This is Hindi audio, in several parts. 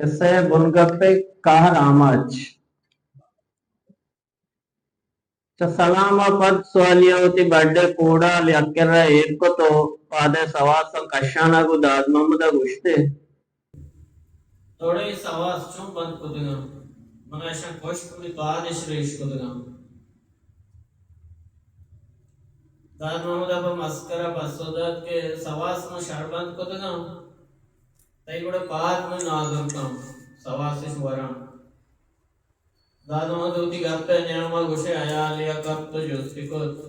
Ese Bungape Kahramach. Salama Swalioti Bade Kuda Liakera Ekoto Pade Savasa Kashana Gudad Mamada Gushte. थोड़े सवास चुं बंद कुदगम मनाशा खुश कुली बादिश रेश कुदगम दाद मोहम्मद अब मस्करा बसोदत के सवास में शरबंद कुदगम तई गुड़े बाद में नादुरकम सवासिश वरम दाद मोहम्मद उती गप्पे न्यामा गुशे आया लिया कप तो जुस्तिकुत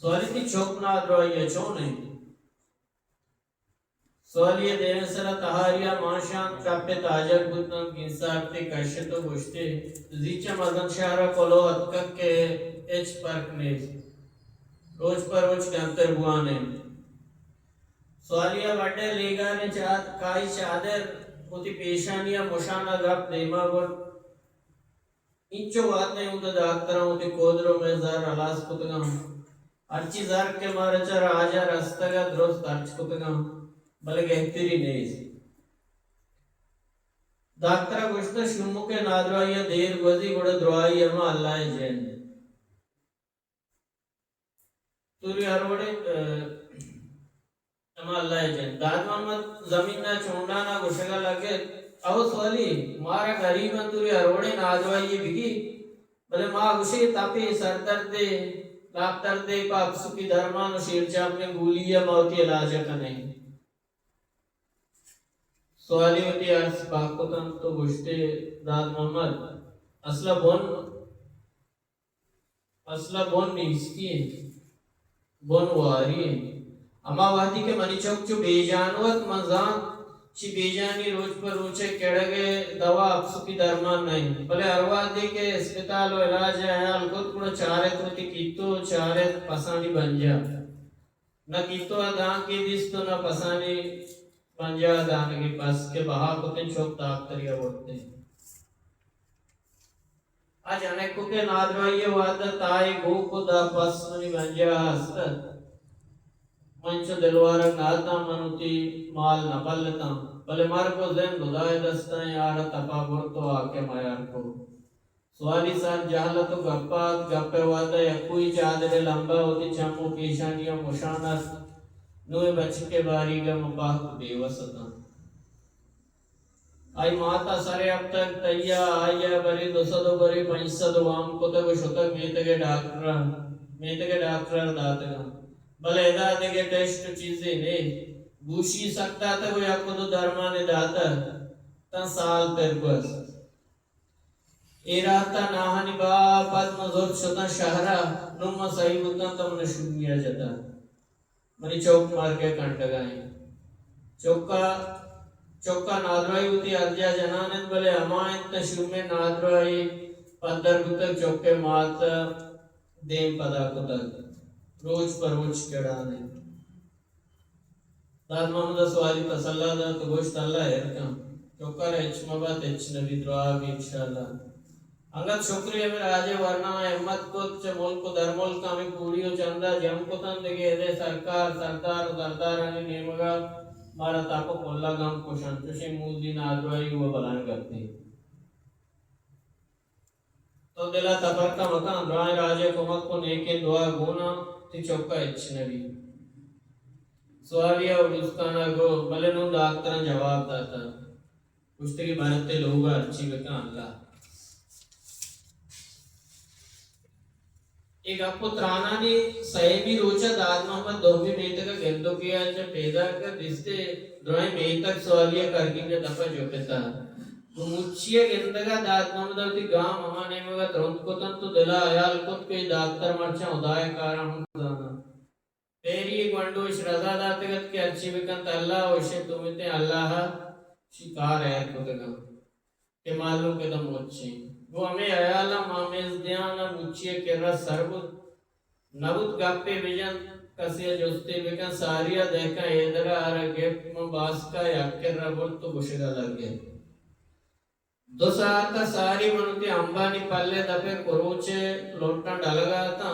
सवाली की चोक ना द्रो ये चो नहीं सवालिये देवसरा तहारिया माशान कापे ताजर बुद्धन गिंसारते कश्यतो गुश्ते जीचा मदन शहरा कोलो अतकक के एच पर्क ने रोज पर रोज के अंतर बुआने सवालिया बड़े लेगा ने चाद काई चादर उती पेशानिया मुशाना गप देमा गुट इंचो बात नहीं उते दाक्तरा उती कोदरो में जार अलास कुतगम अर्ची जार के मारे चर आजा रस्तगा द्रोस अर्च कुतगम बल गहतरी नेज दाक्तरा गुश्त शुमु के नादराया देर वजी गुड़ द्रोई अमा अल्लाह जैन तुरी हरवड़े अमा अल्लाह जैन दाद मोहम्मद जमीन ना चोंडा ना गुशगा लगे अहो सवाली मारा गरीबन तुरी हरवड़े नादराई बिगी भले मां गुशे तापे सरदर्द दे लाप दर्द दे पाप सुखी धर्मान शीरचाप में गोलियां मौती इलाज का नहीं सवाली होती अर्स बाकुतन तो गुश्ते दाद मोहम्मद असला बोन निस्की बोन वारी अमा वादी के मनी चौक चो बेजानवत मजान ची बेजानी रोज पर रोचे केड़गे दवा अपसु की दरमान नहीं भले अरवादी के अस्पताल व इलाज है अलगुत कुड़ चारे तुति कीतो चारे पसानी बंजा न कीतो दान की दिस तो न पसानी पंजा दान के पास के बहा को ते चौक दाक्तरिया बोलते हैं आज अनेक को के नादवाइये वाद ताई गो को दा पसनी पंजा हस्त मंच दिलवार नादा मनुती माल न बलता भले मार को जैन दुदाय दस्ता यार तपा तो आके मायार को स्वाली साथ जहला तो गप्पात गप्पे वादा यकुई चादरे लंबा होती चमू पेशानिया मुशानस नुए बच के बारी का मुबाह बेवसता आई माता सारे अब तक तैया आया बरी दोसदो बरी पंचसदो वाम को तक शुतक मेत के डॉक्टर दातगा भले एदा देगे टेस्ट चीजें ने बूशी सकता था वो आपको तो धर्मा ने दाता ता साल पर बस एराता नाहनी बा पद्म जोर शता शहरा नुम सही बुद्धा तम ने शुमिया जता मनी चौक मार के कंट गए चौका चौका नादराई होती अर्जा जनानत भले अमायत तशुमे नादराई पंदर गुतक चौके मात देम पदा कुतक रोज पर रोज चढ़ाने दाद मोहम्मद सवाली तसल्ला दा तो गोश्त अल्लाह है कम चौका रेच मबात एच नबी दुआ भी इंशाल्लाह अंगत शुक्रिया में राजे वर्णा हिम्मत को चमोल को धर्मोल का में पूरी चंदा जम को तन देगे दे सरकार सरदार दरदार ने नेमगा मारा ताको कोल्ला गांव को संतोषी मूल दिन आदवाई वो बलान करते तो दिला तपर का मकान राय राजे को मत को नेके दुआ गुना ती चौका इच नबी सवालिया और उसका ना गो भले नो डॉक्टर जवाब दाता उसते की भारत लोग अच्छी बेका अल्लाह एक आपको त्राणाने सहेबी रोचा दाद मोहम्मद दोहवी मेहता का गेंदो किया जब पैदा कर रिश्ते द्रोही मेहता सवालिया करके ने दफा जो कहता मुच्छिया गेंदा का दाद मोहम्मद अवती गांव हमारे में का तुरंत को तन तो दिला आयाल कुछ के डॉक्टर मर्चा उदाय कारण हम दाना तेरी एक वंडो इस रजा दाते गत के अच्छी बिकंत अल्लाह वशे तुम्हें ते अल्लाह शिकार है को तक के मालूम के दम अच्छी वो हमें अयाला मामेज ध्यान मुच्छिए के रस सर्वुत नवुत गापे विजन कसिया जोस्ते बिकन सारिया देखा एदरा आरगे बास का याक्के रबुल तो बुशगा लगे दो साता सारी मनुती अंबानी पल्ले दफे कुरुचे लोटना डलगा था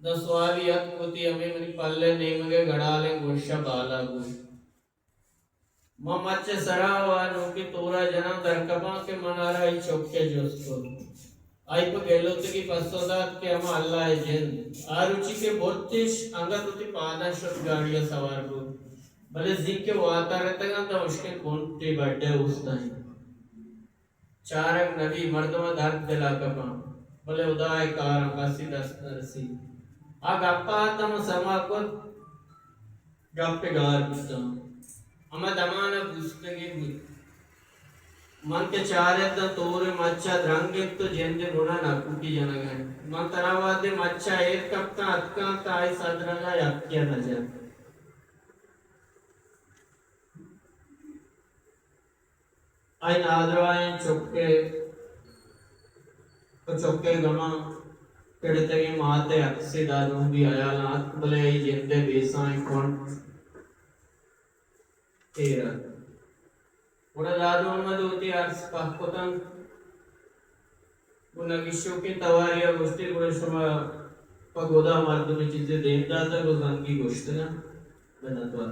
दसवारी यत कुती हमें मनी पल्ले नेमगे गड़ाले गुशा बाला गु ममच्चे सरावा नुकी तोरा जन्म दरकबा के मनारा ही चौके जोस्तो आई पे गेलोते की पसोदात के हम अल्लाह जिन आरुचि के बोतिश अंगतुति पादाशत गाड़िया सवार को भले जिक के वातावरण तक मुश्किल कोंटी बर्थडे उस टाइम चारक नबी मर्दमा दर्द दिला कपा भले उदाय कार कासी दस्तरसी आ गप्पा तम समा को गप्पे गार बिता अमा दमाना पुस्तके मन के चारे त तोरे मच्छा द्रंगे तो जेंदे रोना ना कुटी जनगन मन तरावादे मच्छा एक कप्ता अतका ताई सदरला यक्या नजर आई नादरवाए चुक्के गमा पिड़ते की माते अक्सी दादू भी आया लात भले जेंदे बेसाई कौन तेरा उड़ा दादू मधुती अर्स पाकोतन उन्हें किशों की तवारिया गोष्ठी उड़े शुमा पगोदा मार्दुनी चीजें देंदा था गुजांगी गोष्ठी ना बनाता